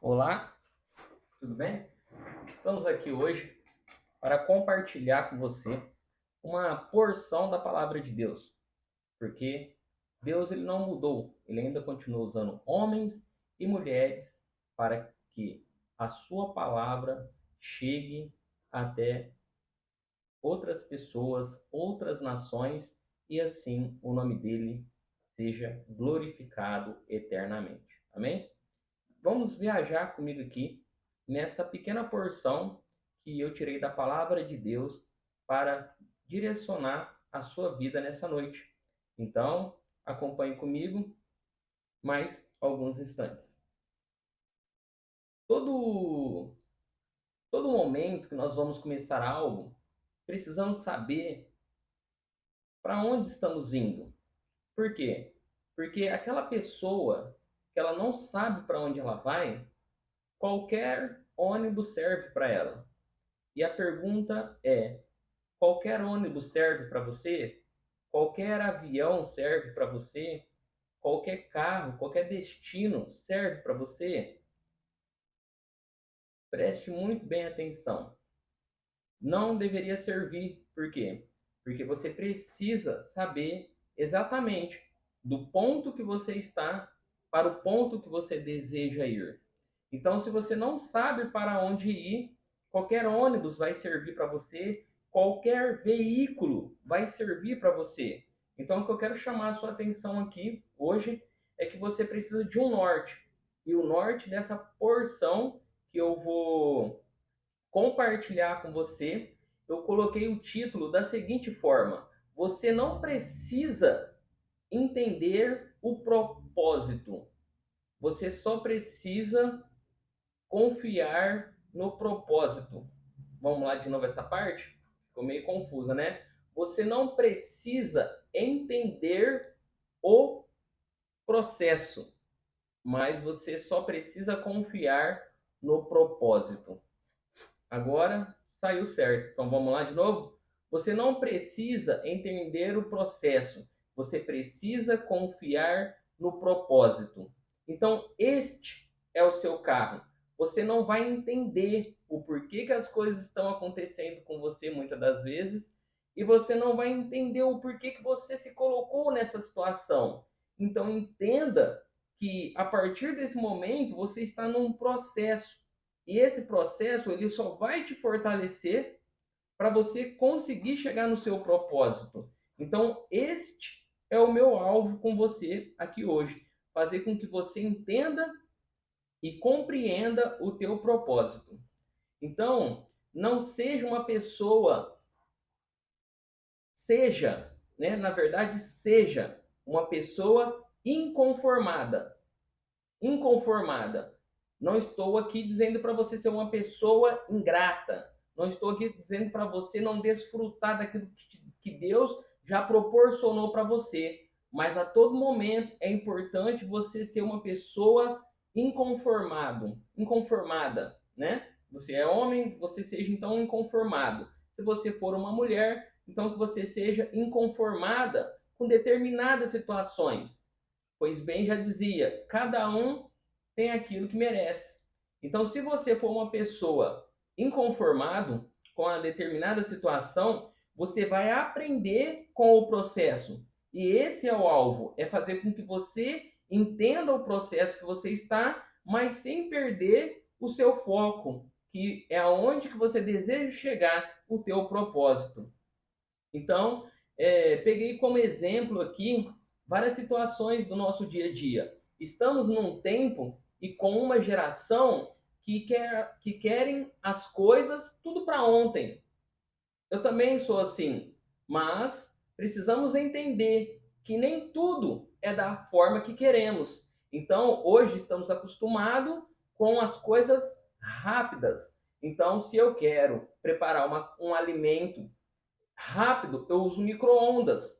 Olá, tudo bem? Estamos aqui hoje para compartilhar com você uma porção da palavra de Deus, porque Deus ele não mudou, ele ainda continua usando homens e mulheres para que a sua palavra chegue até outras pessoas, outras nações e assim o nome dele seja glorificado eternamente. Amém? Vamos viajar comigo aqui nessa pequena porção que eu tirei da palavra de Deus para direcionar a sua vida nessa noite. Então, acompanhe comigo mais alguns instantes. Todo todo momento que nós vamos começar algo, precisamos saber para onde estamos indo. Por quê? Porque aquela pessoa que ela não sabe para onde ela vai, qualquer ônibus serve para ela. E a pergunta é: qualquer ônibus serve para você? Qualquer avião serve para você? Qualquer carro, qualquer destino serve para você? Preste muito bem atenção. Não deveria servir. Por quê? Porque você precisa saber exatamente do ponto que você está para o ponto que você deseja ir. Então, se você não sabe para onde ir, qualquer ônibus vai servir para você, qualquer veículo vai servir para você. Então, o que eu quero chamar a sua atenção aqui hoje é que você precisa de um norte. E o norte dessa porção que eu vou compartilhar com você, eu coloquei o título da seguinte forma: você não precisa entender o propósito, você só precisa confiar no propósito. Vamos lá de novo essa parte? Ficou meio confusa, né? Você não precisa entender o processo, mas você só precisa confiar no propósito. Agora saiu certo. Então vamos lá de novo? Você não precisa entender o processo, você precisa confiar no propósito. Então, este é o seu carro. Você não vai entender o porquê que as coisas estão acontecendo com você muitas das vezes, e você não vai entender o porquê que você se colocou nessa situação. Então, entenda que a partir desse momento você está num processo. E esse processo ele só vai te fortalecer para você conseguir chegar no seu propósito. Então, este é o meu alvo com você aqui hoje, fazer com que você entenda e compreenda o teu propósito. Então, não seja uma pessoa, seja, né, na verdade, seja uma pessoa inconformada. Inconformada. Não estou aqui dizendo para você ser uma pessoa ingrata. Não estou aqui dizendo para você não desfrutar daquilo que Deus já proporcionou para você. Mas a todo momento é importante você ser uma pessoa inconformada, né? Você é homem, você seja então inconformado. Se você for uma mulher, então que você seja inconformada com determinadas situações. Pois bem, já dizia, cada um tem aquilo que merece. Então, se você for uma pessoa inconformado com a determinada situação, você vai aprender com o processo. E esse é o alvo, é fazer com que você entenda o processo que você está, mas sem perder o seu foco, que é aonde que você deseja chegar, o teu propósito. Então, peguei como exemplo aqui várias situações do nosso dia a dia. Estamos num tempo e com uma geração que querem as coisas tudo para ontem. Eu também sou assim, mas precisamos entender que nem tudo é da forma que queremos. Então, hoje estamos acostumados com as coisas rápidas. Então, se eu quero preparar um alimento rápido, eu uso micro-ondas.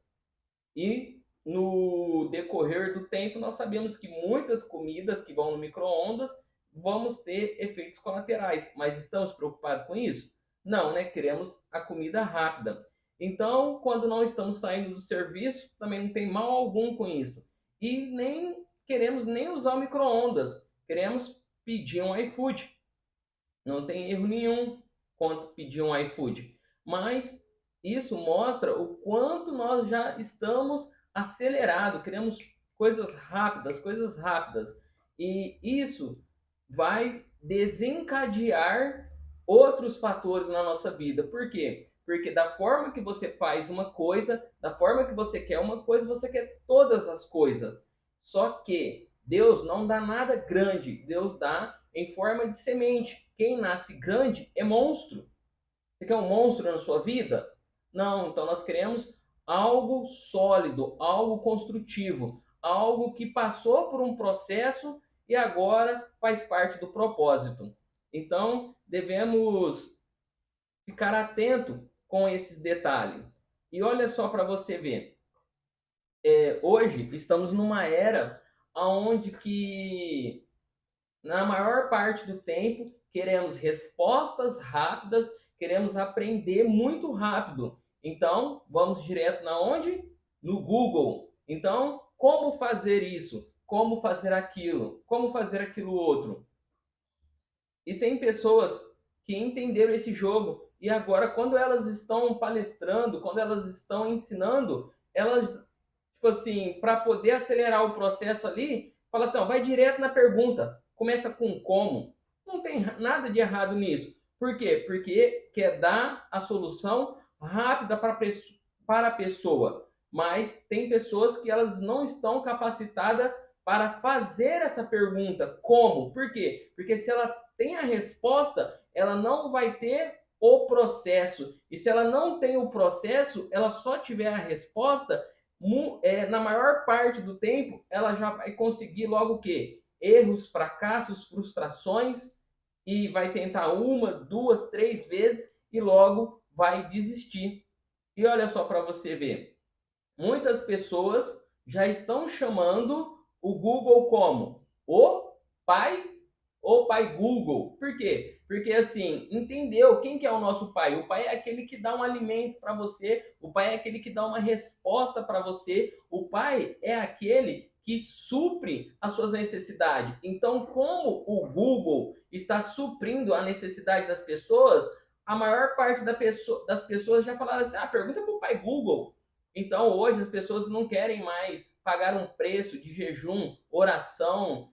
E no decorrer do tempo, nós sabemos que muitas comidas que vão no micro-ondas vamos ter efeitos colaterais. Mas estamos preocupados com isso? Não, né? Queremos a comida rápida. Então, quando não estamos saindo do serviço, também não tem mal algum com isso. E nem queremos nem usar o micro-ondas. Queremos pedir um iFood. Não tem erro nenhum quanto pedir um iFood. Mas isso mostra o quanto nós já estamos acelerados, queremos coisas rápidas, coisas rápidas. E isso vai desencadear outros fatores na nossa vida. Por quê? Porque da forma que você faz uma coisa, da forma que você quer uma coisa, você quer todas as coisas. Só que Deus não dá nada grande, Deus dá em forma de semente. Quem nasce grande é monstro. Você quer um monstro na sua vida? Não, então nós queremos algo sólido, algo construtivo, algo que passou por um processo e agora faz parte do propósito. Então, devemos ficar atento com esses detalhes. E olha só para você ver, hoje estamos numa era onde que na maior parte do tempo, queremos respostas rápidas, queremos aprender muito rápido. Então, vamos direto na onde? No Google. Então, como fazer isso? Como fazer aquilo? Como fazer aquilo outro? E tem pessoas que entenderam esse jogo e agora, quando elas estão palestrando, quando elas estão ensinando, elas, tipo assim, para poder acelerar o processo ali, fala assim, ó, vai direto na pergunta, começa com como. Não tem nada de errado nisso. Por quê? Porque quer dar a solução rápida para a pessoa. Mas tem pessoas que elas não estão capacitadas para fazer essa pergunta. Como? Por quê? Porque se ela tem a resposta, ela não vai ter o processo. E se ela não tem o processo, ela só tiver a resposta, na maior parte do tempo, ela já vai conseguir logo o quê? Erros, fracassos, frustrações, e vai tentar uma, duas, três vezes e logo vai desistir. E olha só para você ver, muitas pessoas já estão chamando o Google como pai o pai Google. Por quê? Porque assim, entendeu quem que é o nosso pai? O pai é aquele que dá um alimento para você, o pai é aquele que dá uma resposta para você, o pai é aquele que supre as suas necessidades. Então, como o Google está suprindo a necessidade das pessoas, a maior parte das pessoas já falaram assim: pergunta para o pai Google. Então, hoje as pessoas não querem mais pagar um preço de jejum, oração,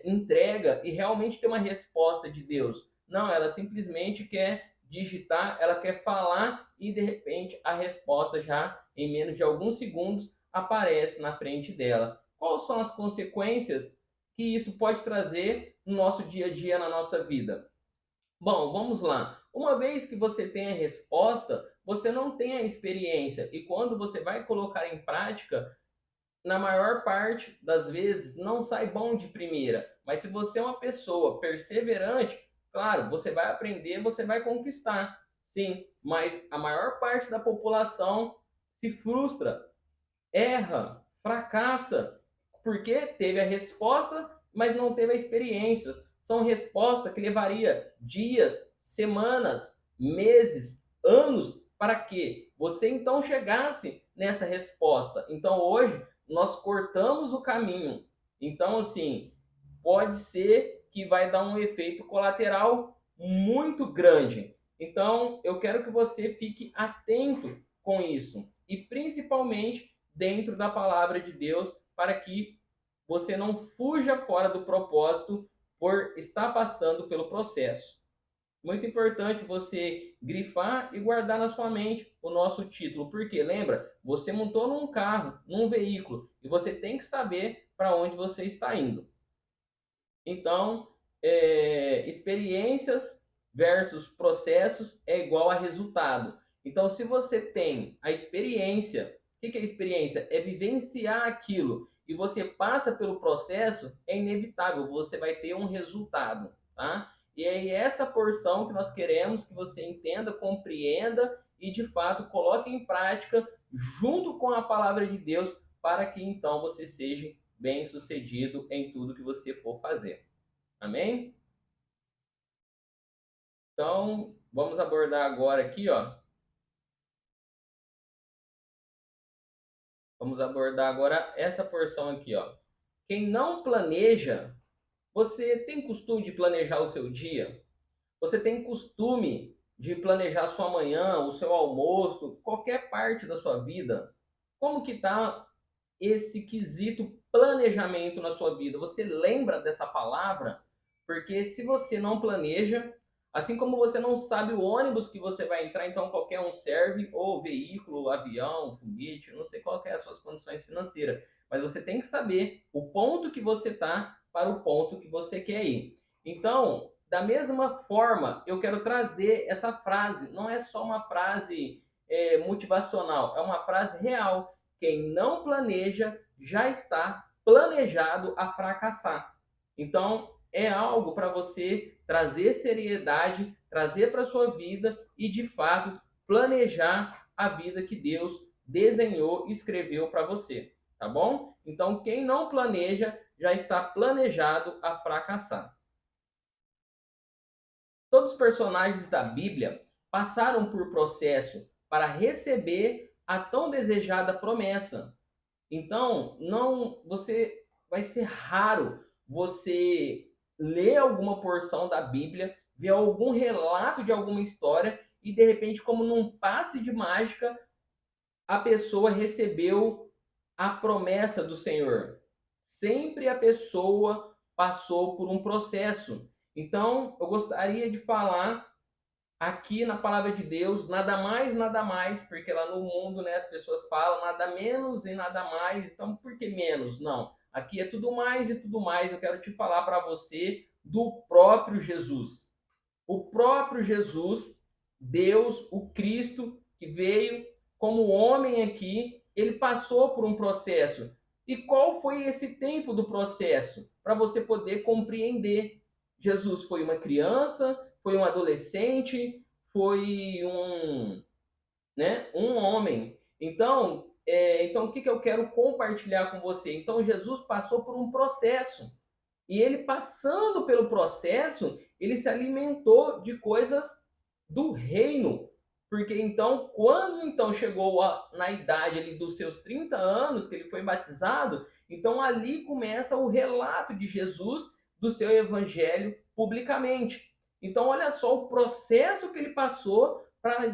entrega e realmente ter uma resposta de Deus. Não, ela simplesmente quer digitar, ela quer falar e de repente a resposta já em menos de alguns segundos aparece na frente dela. Quais são as consequências que isso pode trazer no nosso dia a dia, na nossa vida? Bom, vamos lá. Uma vez que você tem a resposta, você não tem a experiência. E quando você vai colocar em prática, na maior parte das vezes não sai bom de primeira. Mas se você é uma pessoa perseverante, claro, você vai aprender, você vai conquistar. Sim, mas a maior parte da população se frustra, erra, fracassa, porque teve a resposta, mas não teve a experiência. São respostas que levaria dias, semanas, meses, anos para que você então chegasse nessa resposta. Então hoje nós cortamos o caminho. Então assim, pode ser que vai dar um efeito colateral muito grande. Então, eu quero que você fique atento com isso e principalmente dentro da palavra de Deus, para que você não fuja fora do propósito por estar passando pelo processo. Muito importante você grifar e guardar na sua mente o nosso título, porque lembra, você montou num carro, num veículo, e você tem que saber para onde você está indo. Então, experiências versus processos é igual a resultado. Então, se você tem a experiência, o que é experiência? É vivenciar aquilo e você passa pelo processo, é inevitável, você vai ter um resultado, tá? E é essa porção que nós queremos que você entenda, compreenda e de fato coloque em prática junto com a palavra de Deus para que então você seja bem sucedido em tudo que você for fazer. Amém? Então, vamos abordar agora aqui, ó. Vamos abordar agora essa porção aqui, ó. Quem não planeja Você tem costume de planejar o seu dia? Você tem costume de planejar sua manhã, o seu almoço, qualquer parte da sua vida? Como que está esse quesito planejamento na sua vida? Você lembra dessa palavra? Porque se você não planeja, assim como você não sabe o ônibus que você vai entrar, então qualquer um serve, ou veículo, avião, foguete, não sei qual que é as suas condições financeiras, mas você tem que saber o ponto que você está para o ponto que você quer ir. Então, da mesma forma, eu quero trazer essa frase. Não é só uma frase motivacional, é uma frase real. Quem não planeja já está planejado a fracassar. Então, é algo para você trazer seriedade, trazer para a sua vida e, de fato, planejar a vida que Deus desenhou e escreveu para você, tá bom? Então, quem não planeja já está planejado a fracassar. Todos os personagens da Bíblia passaram por processo para receber a tão desejada promessa. Então, não, você vai ser raro você ler alguma porção da Bíblia, ver algum relato de alguma história e de repente, como num passe de mágica, a pessoa recebeu a promessa do Senhor. Sempre a pessoa passou por um processo. Então, eu gostaria de falar aqui na palavra de Deus, nada mais, porque lá no mundo, né, as pessoas falam nada menos e nada mais, então por que menos? Não, aqui é tudo mais e tudo mais. Eu quero te falar para você do próprio Jesus. O próprio Jesus, Deus, o Cristo, que veio como homem aqui, ele passou por um processo. E qual foi esse tempo do processo? Para você poder compreender. Jesus foi uma criança, foi um adolescente, foi um homem. Então o que eu quero compartilhar com você? Então, Jesus passou por um processo. E ele passando pelo processo, ele se alimentou de coisas do reino. Porque então, quando então chegou na idade ali dos seus 30 anos, que ele foi batizado, então ali começa o relato de Jesus do seu evangelho publicamente. Então, olha só o processo que ele passou para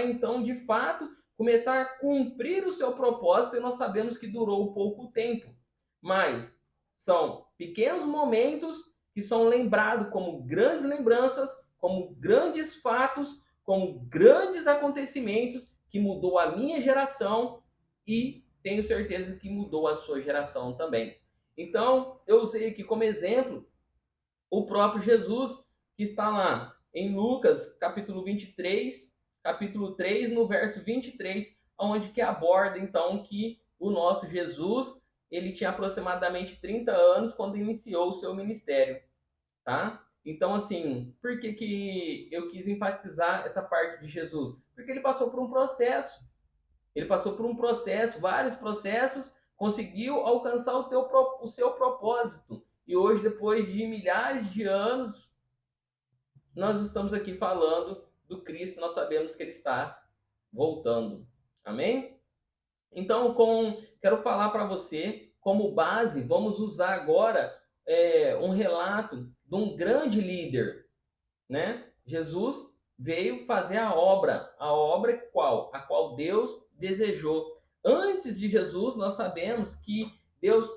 então, de fato, começar a cumprir o seu propósito, e nós sabemos que durou pouco tempo. Mas são pequenos momentos que são lembrados como grandes lembranças, como grandes fatos, como grandes acontecimentos que mudou a minha geração e tenho certeza que mudou a sua geração também. Então, eu usei aqui como exemplo o próprio Jesus, que está lá em Lucas, capítulo 3 no verso 23, onde que aborda então que o nosso Jesus, ele tinha aproximadamente 30 anos quando iniciou o seu ministério, tá? Então, assim, por que que eu quis enfatizar essa parte de Jesus? Porque ele passou por um processo. Ele passou por um processo, vários processos, conseguiu alcançar o seu propósito. E hoje, depois de milhares de anos, nós estamos aqui falando do Cristo, nós sabemos que ele está voltando. Amém? Então, quero falar para você, como base, vamos usar agora um relato de um grande líder, né? Jesus veio fazer a obra qual? A qual Deus desejou. Antes de Jesus, nós sabemos que Deus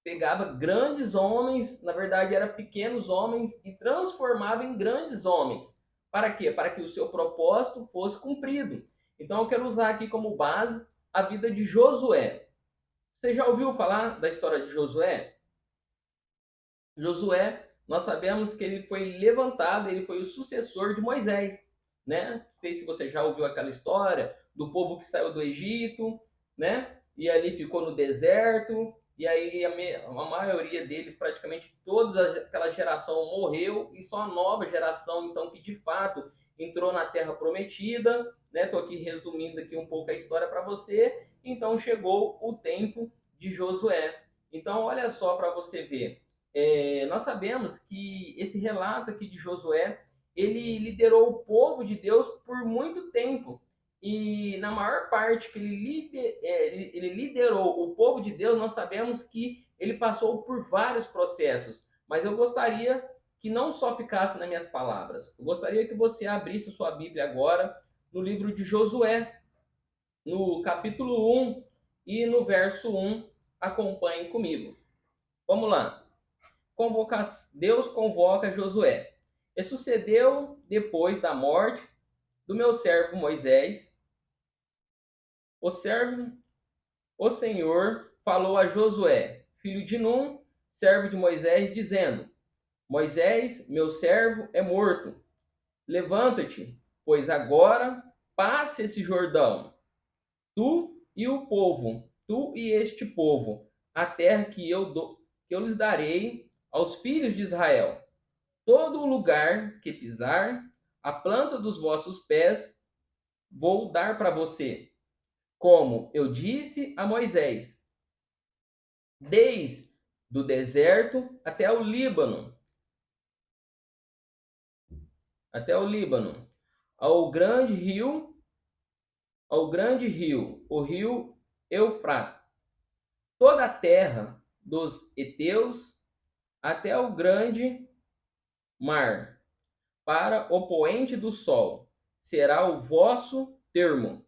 pegava grandes homens, na verdade eram pequenos homens, e transformava em grandes homens. Para quê? Para que o seu propósito fosse cumprido. Então eu quero usar aqui como base a vida de Josué. Você já ouviu falar da história de Josué? Josué, nós sabemos que ele foi levantado, ele foi o sucessor de Moisés, né? Não sei se você já ouviu aquela história do povo que saiu do Egito, né? E ali ficou no deserto, e aí a maioria deles, praticamente toda aquela geração morreu, e só a nova geração, então, que de fato entrou na Terra Prometida, né? Estou aqui resumindo aqui um pouco a história para você. Então chegou o tempo de Josué. Então, olha só para você ver, nós sabemos que esse relato aqui de Josué, ele liderou o povo de Deus por muito tempo. E na maior parte que ele liderou o povo de Deus, nós sabemos que ele passou por vários processos, mas eu gostaria que não só ficasse nas minhas palavras. Eu gostaria que você abrisse sua Bíblia agora no livro de Josué, no capítulo 1 e no verso 1. Acompanhe comigo. Vamos lá. Deus convoca Josué. E sucedeu depois da morte do meu servo Moisés, o Senhor falou a Josué, filho de Num, servo de Moisés, dizendo: Moisés, meu servo, é morto. Levanta-te, pois agora passe esse Jordão, tu e este povo, a terra que eu lhes darei aos filhos de Israel. Todo o lugar que pisar, a planta dos vossos pés, vou dar para você, como eu disse a Moisés, desde do deserto até o Líbano, ao grande rio, o rio Eufrates, toda a terra dos heteus até o grande mar, para o poente do sol, será o vosso termo.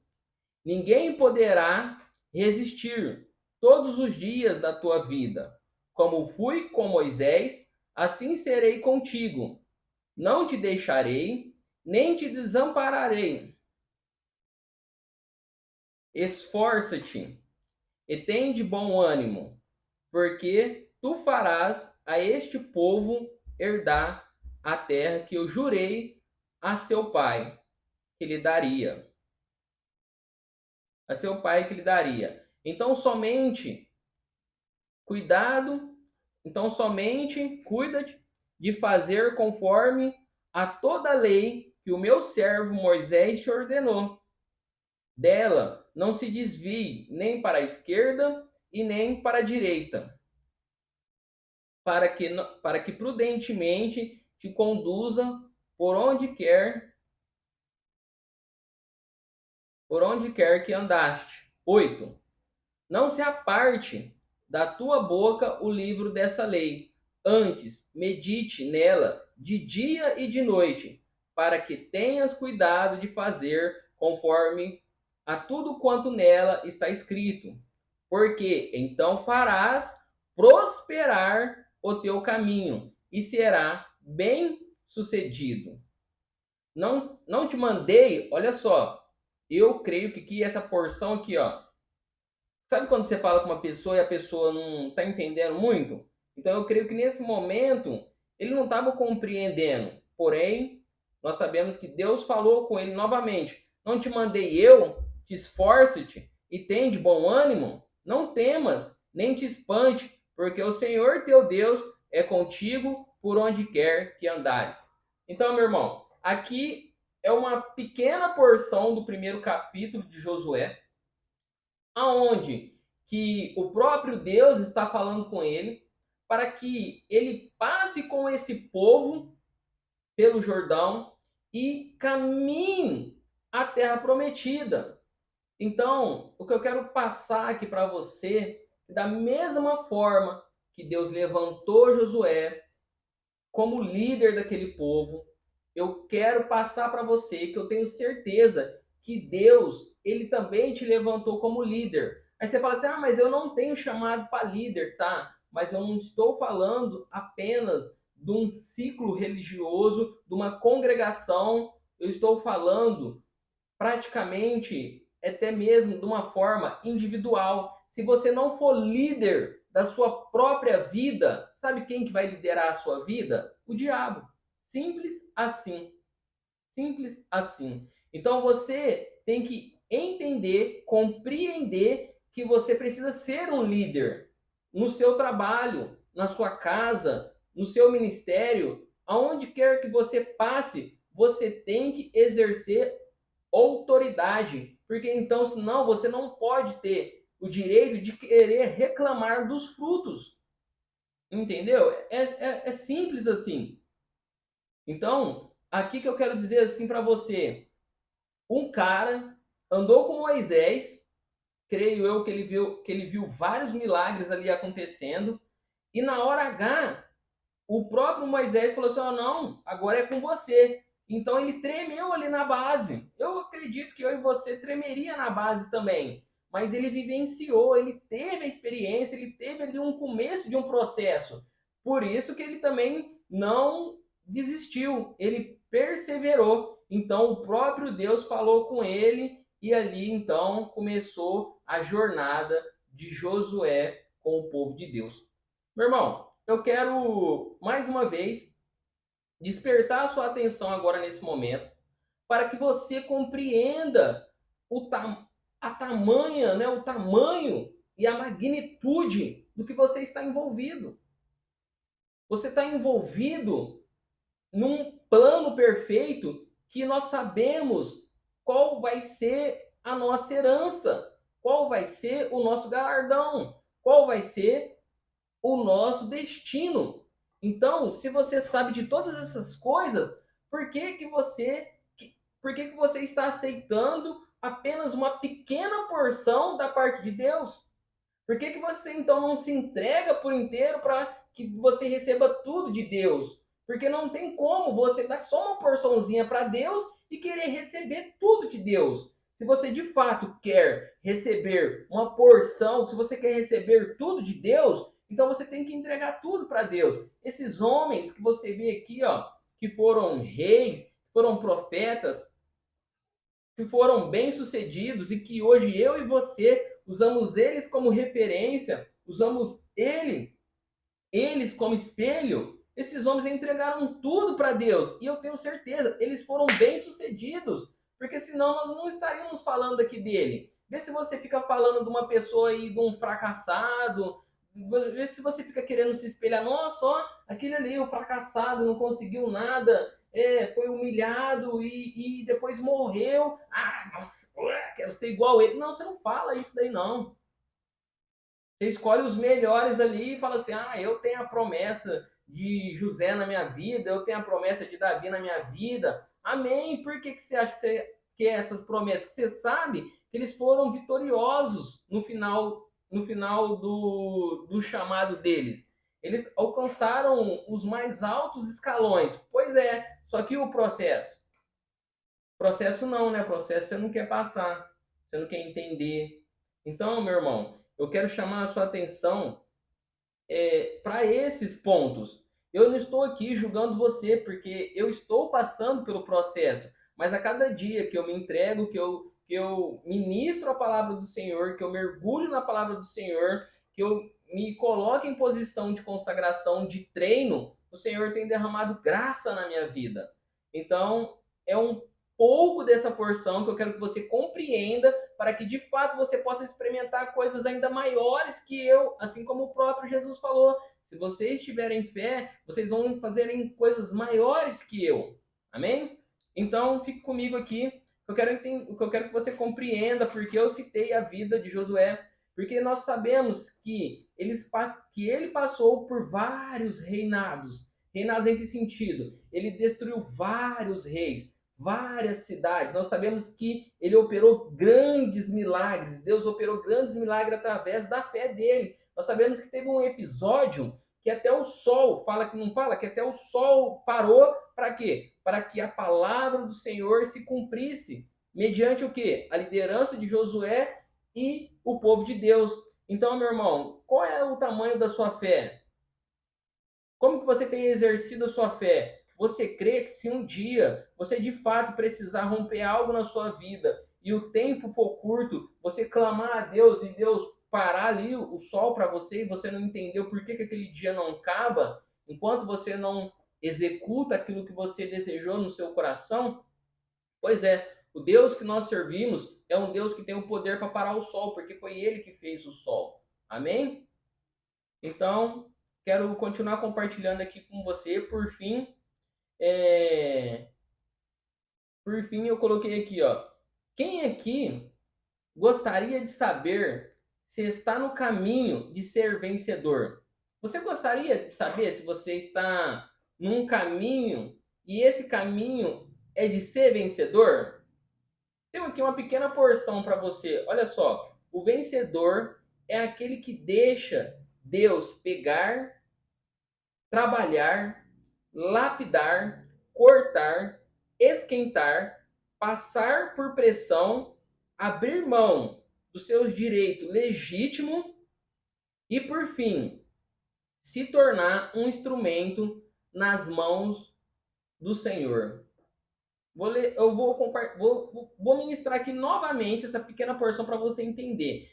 Ninguém poderá resistir todos os dias da tua vida. Como fui com Moisés, assim serei contigo. Não te deixarei, nem te desampararei. Esforça-te e tem de bom ânimo, porque tu farás a este povo herdar a terra que eu jurei a seu pai que lhe daria. Então somente cuida de fazer conforme a toda a lei que o meu servo Moisés te ordenou. Dela não se desvie nem para a esquerda e nem para a direita, para que prudentemente te conduza por onde quer que andaste. 8. Não se aparte da tua boca o livro dessa lei. Antes, medite nela de dia e de noite, para que tenhas cuidado de fazer conforme a tudo quanto nela está escrito. Porque então farás prosperar o teu caminho e será bem sucedido. Não te mandei, olha só, eu creio que aqui essa porção aqui, ó, sabe quando você fala com uma pessoa e a pessoa não está entendendo muito? Então eu creio que nesse momento ele não estava compreendendo. Porém, nós sabemos que Deus falou com ele novamente. Não te mandei eu, te esforce-te e tem de bom ânimo? Não temas, nem te espante, porque o Senhor teu Deus é contigo por onde quer que andares. Então, meu irmão, aqui é uma pequena porção do primeiro capítulo de Josué, aonde que o próprio Deus está falando com ele para que ele passe com esse povo pelo Jordão e caminhe à terra prometida. Então, o que eu quero passar aqui para você, da mesma forma que Deus levantou Josué como líder daquele povo, eu quero passar para você que eu tenho certeza que Deus, ele também te levantou como líder. Aí você fala assim: "Ah, mas eu não tenho chamado para líder", tá? Mas eu não estou falando apenas de um ciclo religioso, de uma congregação, eu estou falando praticamente até mesmo de uma forma individual. Se você não for líder da sua própria vida, sabe quem que vai liderar a sua vida? O diabo. Simples assim. Simples assim. Então você tem que entender, compreender que você precisa ser um líder no seu trabalho, na sua casa, no seu ministério, aonde quer que você passe, você tem que exercer autoridade, porque então, senão, você não pode ter o direito de querer reclamar dos frutos. Entendeu? É simples assim. Então, aqui que eu quero dizer assim para você: um cara andou com Moisés, creio eu que ele viu vários milagres ali acontecendo, e na hora H, o próprio Moisés falou assim: oh, não, agora é com você. Então ele tremeu ali na base. Eu acredito que eu e você tremeria na base também. Mas ele vivenciou, ele teve a experiência, ele teve ali um começo de um processo. Por isso que ele também não desistiu, ele perseverou. Então o próprio Deus falou com ele e ali então começou a jornada de Josué com o povo de Deus. Meu irmão, eu quero mais uma vez despertar a sua atenção agora nesse momento para que você compreenda o a tamanha, né, o tamanho e a magnitude do que você está envolvido. Você está envolvido num plano perfeito que nós sabemos qual vai ser a nossa herança, qual vai ser o nosso galardão, qual vai ser o nosso destino. Então, se você sabe de todas essas coisas, por que que você por que que você está aceitando apenas uma pequena porção da parte de Deus? Por que que você então não se entrega por inteiro para que você receba tudo de Deus? Porque não tem como você dar só uma porçãozinha para Deus e querer receber tudo de Deus. Se você de fato quer receber uma porção, se você quer receber tudo de Deus, então você tem que entregar tudo para Deus. Esses homens que você vê aqui, ó, que foram reis, foram profetas, que foram bem-sucedidos e que hoje eu e você usamos eles como referência, usamos eles como espelho, esses homens entregaram tudo para Deus. E eu tenho certeza, eles foram bem-sucedidos, porque senão nós não estaríamos falando aqui dele. Vê se você fica falando de uma pessoa aí, de um fracassado, vê se você fica querendo se espelhar, nossa, ó, aquele ali, o fracassado, não conseguiu nada, foi humilhado e depois morreu. Ah, nossa, quero ser igual a ele. Não, você não fala isso daí, não. Você escolhe os melhores ali e fala assim: ah, eu tenho a promessa de José na minha vida, eu tenho a promessa de Davi na minha vida. Amém. Por que, que você acha que você quer essas promessas? Você sabe que eles foram vitoriosos no final do chamado deles. Eles alcançaram os mais altos escalões. Pois é, só que o processo? Processo não, né? Processo você não quer passar, você não quer entender. Então, meu irmão, eu quero chamar a sua atenção para esses pontos. Eu não estou aqui julgando você, porque eu estou passando pelo processo, mas a cada dia que eu me entrego, que eu ministro a palavra do Senhor, que eu mergulho na palavra do Senhor, que eu me coloco em posição de consagração, de treino, o Senhor tem derramado graça na minha vida. Então, é um pouco dessa porção que eu quero que você compreenda para que de fato você possa experimentar coisas ainda maiores que eu, assim como o próprio Jesus falou. Se vocês tiverem fé, vocês vão fazerem coisas maiores que eu. Amém? Então, fique comigo aqui. O que eu quero que você compreenda, porque eu citei a vida de Josué, porque nós sabemos que que ele passou por vários reinados. Reinados em que sentido? Ele destruiu vários reis, várias cidades. Nós sabemos que ele operou grandes milagres. Deus operou grandes milagres através da fé dele. Nós sabemos que teve um episódio que até o sol, fala que não fala, que até o sol parou para quê? Para que a palavra do Senhor se cumprisse, mediante o quê? A liderança de Josué e o povo de Deus. Então, meu irmão, qual é o tamanho da sua fé? Como que você tem exercido a sua fé? Você crê que se um dia você de fato precisar romper algo na sua vida e o tempo for curto, você clamar a Deus e Deus parar ali o sol para você e você não entendeu por que, que aquele dia não acaba, enquanto você não executa aquilo que você desejou no seu coração? Pois é, o Deus que nós servimos é um Deus que tem o poder para parar o sol, porque foi ele que fez o sol. Amém? Então, quero continuar compartilhando aqui com você. É... Por fim, eu coloquei aqui, ó. Quem aqui gostaria de saber se está no caminho de ser vencedor? Você gostaria de saber se você está num caminho e esse caminho é de ser vencedor? Tenho aqui uma pequena porção para você. Olha só, O vencedor é aquele que deixa Deus pegar, trabalhar, lapidar, cortar, esquentar, passar por pressão, abrir mão dos seus direitos legítimos e, por fim, se tornar um instrumento nas mãos do Senhor. Vou ministrar aqui novamente essa pequena porção para você entender.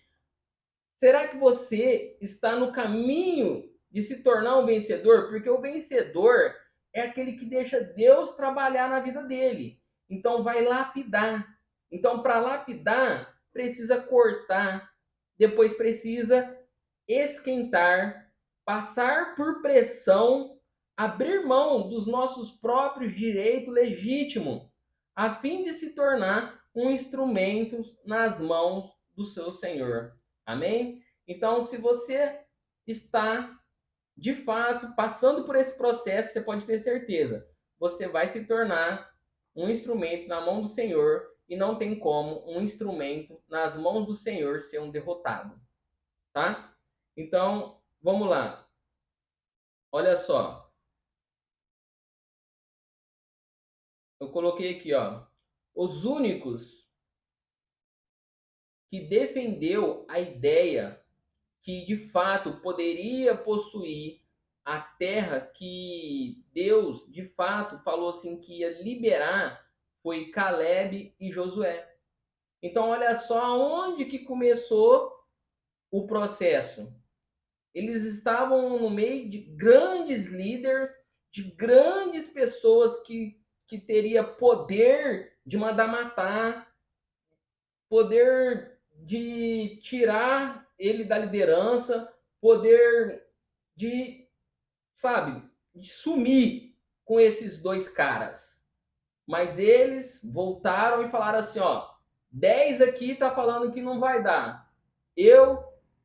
Será que você está no caminho de se tornar um vencedor? Porque o vencedor é aquele que deixa Deus trabalhar na vida dele. Então vai lapidar. Então, para lapidar, precisa cortar, depois precisa esquentar, passar por pressão, abrir mão dos nossos próprios direitos legítimos, a fim de se tornar um instrumento nas mãos do seu Senhor. Amém? Então, se você está, de fato, passando por esse processo, você pode ter certeza, você vai se tornar um instrumento na mão do Senhor e não tem como um instrumento nas mãos do Senhor ser um derrotado. Tá? Então, vamos lá. Olha só. Eu coloquei aqui, ó. Os únicos que defendeu a ideia que de fato poderia possuir a terra que Deus de fato falou assim que ia liberar foi Caleb e Josué. Então olha só onde que começou o processo. Eles estavam no meio de grandes líderes, de grandes pessoas que teria poder de mandar matar, poder de tirar ele da liderança, poder de, sabe, de sumir com esses dois caras. Mas eles voltaram e falaram assim, ó, 10 aqui tá falando que não vai dar. Eu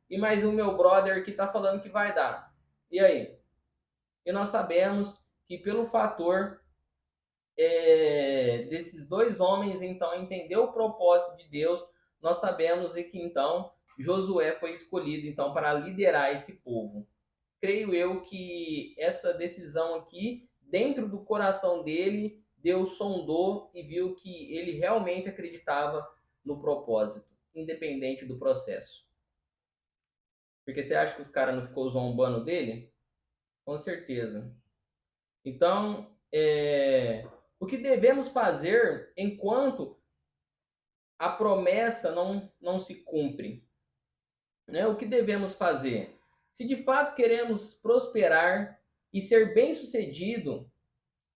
e mais o meu brother que tá falando que vai dar. E aí? E nós sabemos que pelo fator desses dois homens, então, entender o propósito de Deus, nós sabemos e que, então, Josué foi escolhido, então, para liderar esse povo. Creio eu que essa decisão aqui, dentro do coração dele, Deus sondou e viu que ele realmente acreditava no propósito, independente do processo. Porque você acha que os caras não ficou zombando dele? Com certeza. Então, o que devemos fazer enquanto a promessa não se cumpre? Né? O que devemos fazer? Se de fato queremos prosperar e ser bem-sucedido,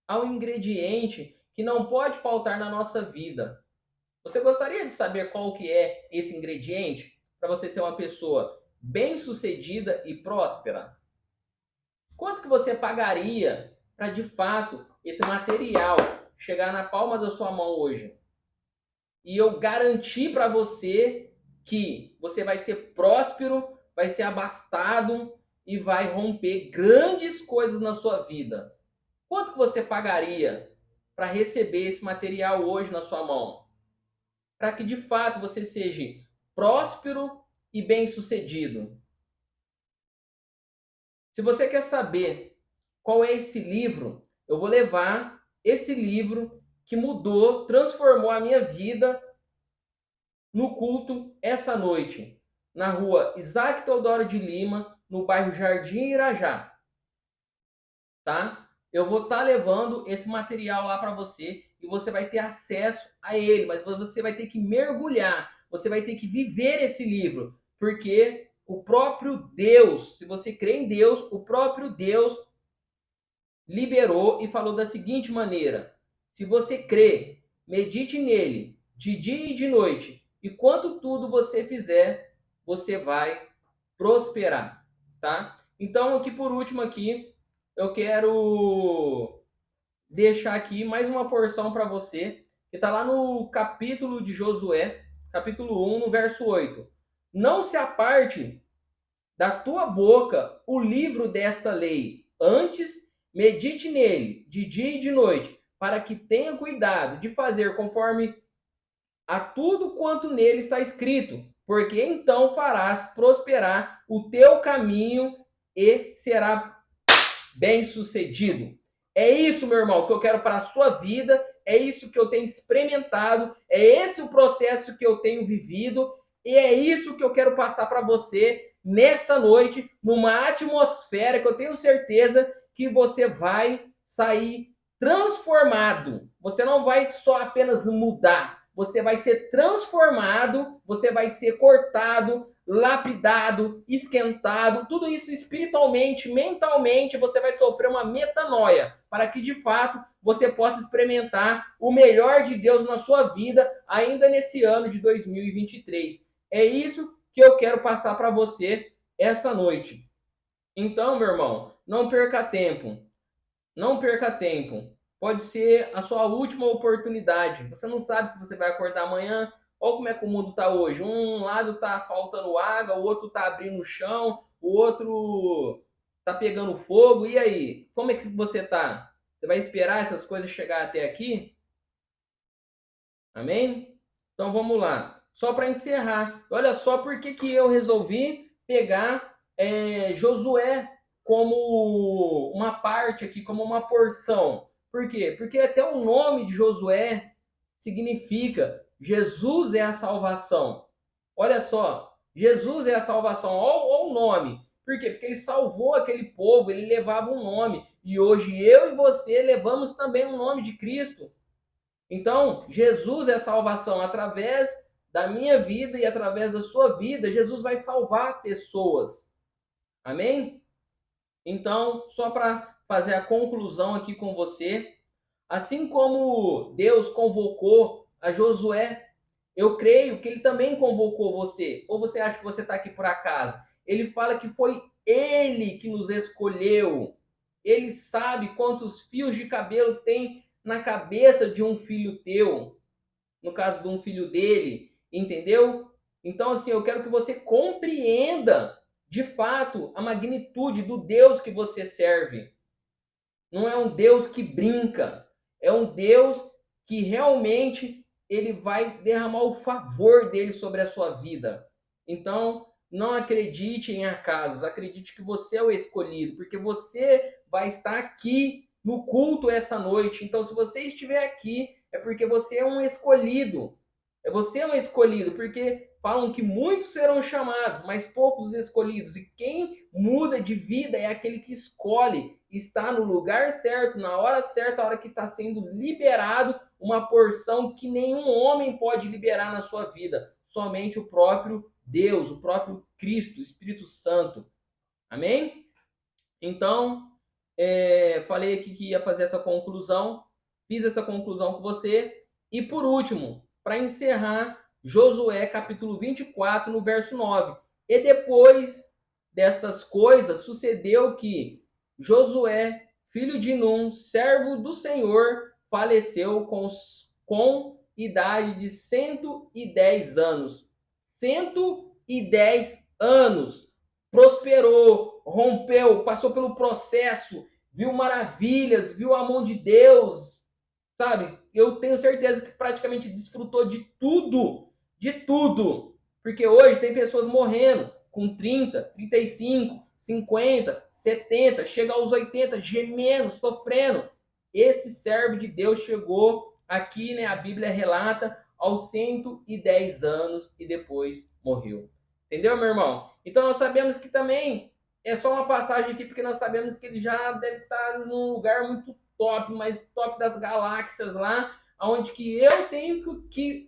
há um ingrediente que não pode faltar na nossa vida. Você gostaria de saber qual que é esse ingrediente para você ser uma pessoa bem-sucedida e próspera? Quanto que você pagaria para de fato esse material chegar na palma da sua mão hoje? E eu garantir para você que você vai ser próspero, vai ser abastado e vai romper grandes coisas na sua vida. Quanto que você pagaria para receber esse material hoje na sua mão? Para que de fato você seja próspero e bem-sucedido. Se você quer saber qual é esse livro, eu vou levar esse livro que mudou, transformou a minha vida no culto essa noite, na rua Isaac Teodoro de Lima, no bairro Jardim Irajá. Tá? Eu vou estar levando esse material lá para você e você vai ter acesso a ele, mas você vai ter que mergulhar, você vai ter que viver esse livro, porque o próprio Deus, se você crê em Deus, o próprio Deus liberou e falou da seguinte maneira: se você crê, medite nele de dia e de noite, e quanto tudo você fizer, você vai prosperar, tá? Então, aqui por último aqui, eu quero deixar aqui mais uma porção para você, que está lá no capítulo de Josué, capítulo 1, no verso 8. Não se aparte da tua boca o livro desta lei, antes medite nele de dia e de noite, para que tenha cuidado de fazer conforme a tudo quanto nele está escrito. porque então farás prosperar o teu caminho e será bem-sucedido. É isso, meu irmão, que eu quero para a sua vida, é isso que eu tenho experimentado, é esse o processo que eu tenho vivido, e é isso que eu quero passar para você nessa noite, numa atmosfera que eu tenho certeza que você vai sair transformado. Você não vai só apenas mudar, você vai ser transformado, você vai ser cortado, lapidado, esquentado, tudo isso espiritualmente, mentalmente, você vai sofrer uma metanoia, para que de fato você possa experimentar o melhor de Deus na sua vida, ainda nesse ano de 2023. É isso que eu quero passar para você essa noite. Então, meu irmão, não perca tempo. Não perca tempo. Pode ser a sua última oportunidade. Você não sabe se você vai acordar amanhã. Olha como é que o mundo está hoje. Um lado está faltando água, o outro está abrindo o chão, o outro está pegando fogo. E aí? Como é que você está? Você vai esperar essas coisas chegar até aqui? Amém? Então vamos lá. Só para encerrar. Olha só por que eu resolvi pegar Josué como uma parte aqui, como uma porção. Por quê? Porque até o nome de Josué significa Jesus é a salvação. Olha só, Jesus é a salvação. Olha o nome. Por quê? Porque ele salvou aquele povo, ele levava um nome. E hoje eu e você levamos também o nome de Cristo. Então, Jesus é salvação através da minha vida e através da sua vida. Jesus vai salvar pessoas. Amém? Então, só para fazer a conclusão aqui com você, assim como Deus convocou a Josué, eu creio que ele também convocou você. Ou você acha que você está aqui por acaso? Ele fala que foi ele que nos escolheu. Ele sabe quantos fios de cabelo tem na cabeça de um filho teu, no caso de um filho dele, entendeu? Então, assim, eu quero que você compreenda de fato a magnitude do Deus que você serve. Não é um Deus que brinca, é um Deus que realmente ele vai derramar o favor dele sobre a sua vida. Então, não acredite em acasos, acredite que você é o escolhido, porque você vai estar aqui no culto essa noite. Então, se você estiver aqui, é porque você é um escolhido. Você é um escolhido, porque falam que muitos serão chamados, mas poucos escolhidos. E quem muda de vida é aquele que escolhe estar no lugar certo, na hora certa, a hora que está sendo liberado uma porção que nenhum homem pode liberar na sua vida. Somente o próprio Deus, o próprio Cristo, o Espírito Santo. Amém? Então, falei aqui que ia fazer essa conclusão. Fiz essa conclusão com você. E por último, para encerrar, Josué capítulo 24, no verso 9. E depois destas coisas, sucedeu que Josué, filho de Num, servo do Senhor, faleceu com idade de 110 anos. 110 anos. Prosperou, rompeu, passou pelo processo, viu maravilhas, viu a mão de Deus, sabe? Eu tenho certeza que praticamente desfrutou de tudo, porque hoje tem pessoas morrendo com 30, 35, 50, 70, chega aos 80, gemendo, sofrendo. Esse servo de Deus chegou aqui, né? A Bíblia relata aos 110 anos e depois morreu. Entendeu, meu irmão? Então nós sabemos que também é só uma passagem aqui, porque nós sabemos que ele já deve estar num lugar muito top, mas top das galáxias lá, onde que eu tenho que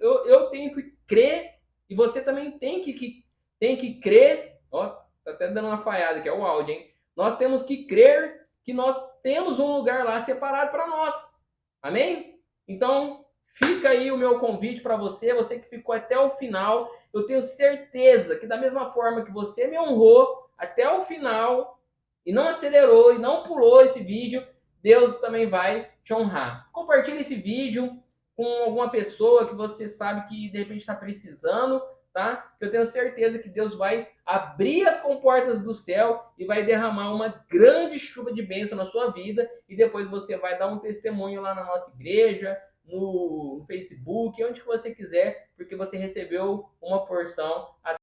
crer, e você também tem que crer. Ó, tá até dando uma falhada aqui, é o áudio, hein? Nós temos que crer que nós temos um lugar lá separado para nós. Amém? Então, fica aí o meu convite para você, você que ficou até o final. Eu tenho certeza que da mesma forma que você me honrou até o final e não acelerou e não pulou esse vídeo, Deus também vai te honrar. Compartilhe esse vídeo com alguma pessoa que você sabe que de repente está precisando, tá? Eu tenho certeza que Deus vai abrir as comportas do céu e vai derramar uma grande chuva de bênção na sua vida, e depois você vai dar um testemunho lá na nossa igreja, no Facebook, onde você quiser, porque você recebeu uma porção a